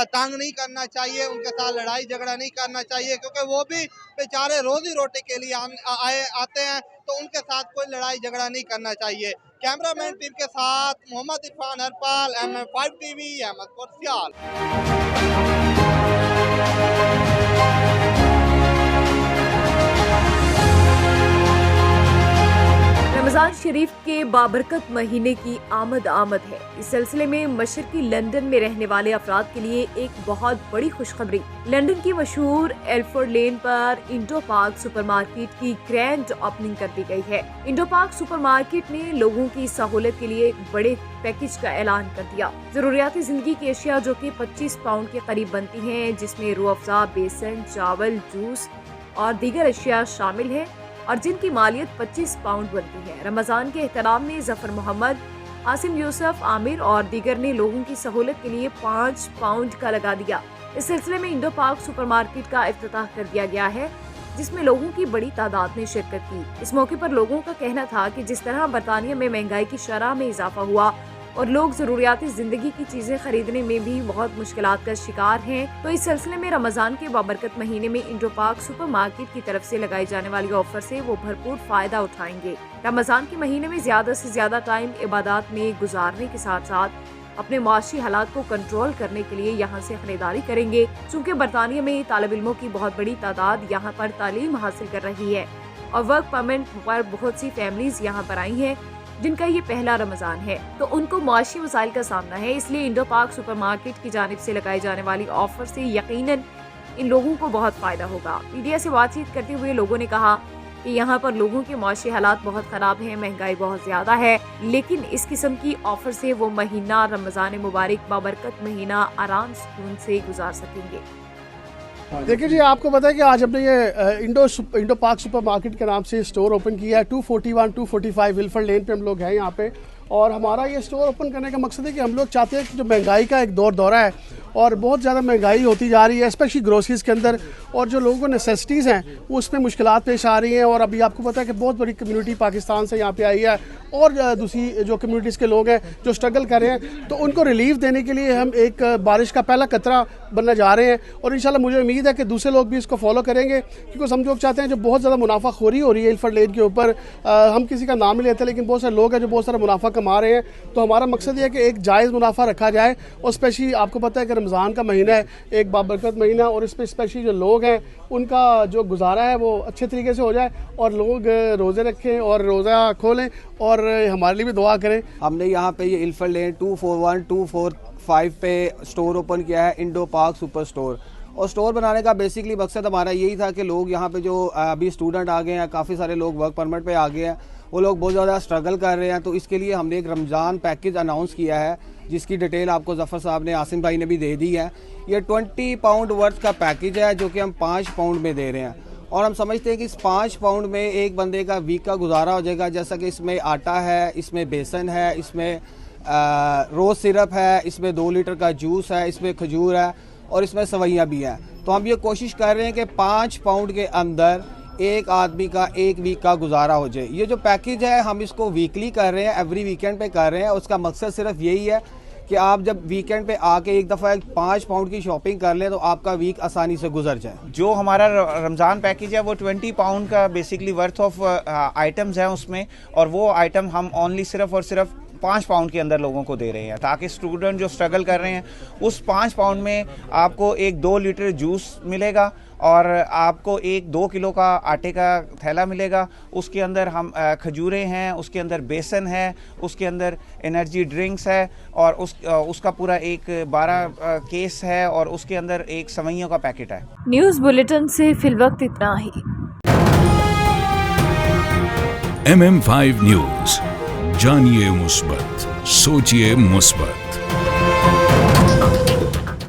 तंग नहीं करना चाहिए, उनके साथ लड़ाई झगड़ा नहीं करना चाहिए, क्योंकि वो भी बेचारे रोजी रोटी के लिए आते हैं, तो उनके साथ कोई लड़ाई झगड़ा नहीं करना चाहिए। कैमरामैन टीम के साथ मोहम्मद इरफान हरपाल, MM5 TV, अहमदपुर सियाल।
रमज़ान शरीफ के बाबरकत महीने की आमद है। इस सिलसिले में मशरकी लंदन में रहने वाले अफराद के लिए एक बहुत बड़ी खुशखबरी। लंदन की मशहूर एल्फोर्ड लेन पर इंडो पार्क सुपरमार्केट की ग्रैंड ओपनिंग कर दी गई है। इंडो पार्क सुपरमार्केट ने लोगों की सहूलत के लिए एक बड़े पैकेज का ऐलान कर दिया। जरूरियाती जिंदगी की अशिया जो कि 25 पाउंड के करीब बनती हैं, जिसमें रूह अफ़ज़ा, बेसन, चावल, जूस और दीगर अशिया शामिल है और जिनकी मालियत 25 पाउंड बनती है। रमजान के एहतराम में जफर मोहम्मद, आसिम यूसुफ, आमिर और दीगर ने लोगों की सहूलत के लिए 5 पाउंड का लगा दिया। इस सिलसिले में इंडो पार्क सुपरमार्केट का इफ्तिताह कर दिया गया है, जिसमें लोगों की बड़ी तादाद ने शिरकत की। इस मौके पर लोगों का कहना था कि जिस तरह बरतानिया में महंगाई की शरह में इजाफा हुआ और लोग जरूरियाती जिंदगी की चीजें खरीदने में भी बहुत मुश्किलात का शिकार हैं, तो इस सिलसिले में रमजान के बाबरकत महीने में इंडो पार्क सुपरमार्केट की तरफ से लगाई जाने वाली ऑफर से वो भरपूर फायदा उठाएंगे। रमजान के महीने में ज्यादा से ज्यादा टाइम इबादत में गुजारने के साथ साथ अपने माशी हालात को कंट्रोल करने के लिए यहाँ से खरीदारी करेंगे। चूँकि बरतानिया में तालिब इल्मों की बहुत बड़ी तादाद यहाँ पर तालीम हासिल कर रही है और वर्क परमिट पर बहुत सी फैमिलीज यहाँ पर आई हैं जिनका ये पहला रमजान है, तो उनको माशी मसाइल का सामना है। इसलिए इंडो पार्क सुपरमार्केट की जानिब से लगाई जाने वाली ऑफर से यकीनन इन लोगों को बहुत फायदा होगा। मीडिया से बातचीत करते हुए लोगों ने कहा कि यहाँ पर लोगों के माशी हालात बहुत खराब हैं, महंगाई बहुत ज्यादा है, लेकिन इस किस्म की ऑफर से वो महीना रमजान मुबारक बाबरकत महीना आराम सुकून से गुजार सकेंगे।
देखिए जी, आपको पता है कि आज हमने ये इंडो पार्क सुपरमार्केट के नाम से स्टोर ओपन किया है। 241 245 विल्फर्ड लेन पे हम लोग हैं यहाँ पे, और हमारा ये स्टोर ओपन करने का मकसद है कि हम लोग चाहते हैं कि जो महंगाई का एक दौरा है और बहुत ज़्यादा महंगाई होती जा रही है, स्पेशली ग्रोसरीज़ के अंदर, और जो लोगों को नेसेसिटीज़ हैं वो उसमें मुश्किलात पेश आ रही हैं। और अभी आपको पता है कि बहुत बड़ी कम्युनिटी पाकिस्तान से यहाँ पे आई है और दूसरी जो कम्युनिटीज़ के लोग हैं जो स्ट्रगल कर रहे हैं, तो उनको रिलीफ देने के लिए हम एक बारिश का पहला कतरा बनने जा रहे हैं। और इंशाल्लाह मुझे उम्मीद है कि दूसरे लोग भी इसको फॉलो करेंगे, क्योंकि हम लोग चाहते हैं जो बहुत ज़्यादा मुनाफाखोरी हो रही है इल्फर्ड लेन के ऊपर, हम किसी का नाम नहीं लेते, लेकिन बहुत सारे लोग हैं जो बहुत सारा मुनाफा कमा रहे हैं। तो हमारा मकसद ये है कि एक जायज़ मुनाफा रखा जाए, और स्पेशली आपको पता है कि रमज़ान का महीना है, एक बाबरकत महीना, और इस पर स्पेशली जो लोग हैं उनका जो गुजारा है वो अच्छे तरीके से हो जाए और लोग रोज़े रखें और रोज़ा खोलें और हमारे लिए भी दुआ करें।
हमने यहाँ पे ये इल्फर्ड लेन 241 245 पे स्टोर ओपन किया है, इंडो पार्क सुपर स्टोर। और स्टोर बनाने का बेसिकली मकसद हमारा यही था कि लोग यहाँ पे जो अभी स्टूडेंट आ गए हैं, काफ़ी सारे लोग वर्क परमिट पे आ गए हैं, वो लोग बहुत ज़्यादा स्ट्रगल कर रहे हैं। तो इसके लिए हमने एक रमज़ान पैकेज अनाउंस किया है, जिसकी डिटेल आपको जफ़र साहब ने, आसिम भाई ने भी दे दी है। ये 20 पाउंड वर्थ का पैकेज है जो कि हम 5 पाउंड में दे रहे हैं, और हम समझते हैं कि इस 5 पाउंड में एक बंदे का वीक का गुजारा हो जाएगा। जैसा कि इसमें आटा है, इसमें बेसन है, इसमें रोज़ सिरप है, इसमें 2 लीटर का जूस है, इसमें खजूर है और इसमें सवैयाँ भी हैं। तो हम ये कोशिश कर रहे हैं कि 5 पाउंड के अंदर एक आदमी का एक वीक का गुजारा हो जाए। ये जो पैकेज है हम इसको वीकली कर रहे हैं, एवरी वीकेंड पे कर रहे हैं। उसका मकसद सिर्फ यही है कि आप जब वीकेंड पे आके एक दफ़ा 5 पाउंड की शॉपिंग कर लें तो आपका वीक आसानी से गुजर जाए।
जो हमारा रमज़ान पैकेज है वो 20 पाउंड का बेसिकली वर्थ ऑफ आइटम्स हैं उसमें, और वो आइटम हम ओनली सिर्फ और सिर्फ 5 पाउंड के अंदर लोगों को दे रहे हैं, ताकि स्टूडेंट जो स्ट्रगल कर रहे हैं उस 5 पाउंड में आपको एक 2 लीटर जूस मिलेगा और आपको एक 2 किलो का आटे का थैला मिलेगा। उसके अंदर हम खजूरें हैं, उसके अंदर बेसन है, उसके अंदर एनर्जी ड्रिंक्स है, और उसका पूरा एक 12 केस है, और उसके अंदर एक सवैयों का पैकेट है।
न्यूज़ बुलेटिन से फिलवक्त इतना ही।
MM5 न्यूज़, जानिए मुस्बत, सोचिए मुस्बत।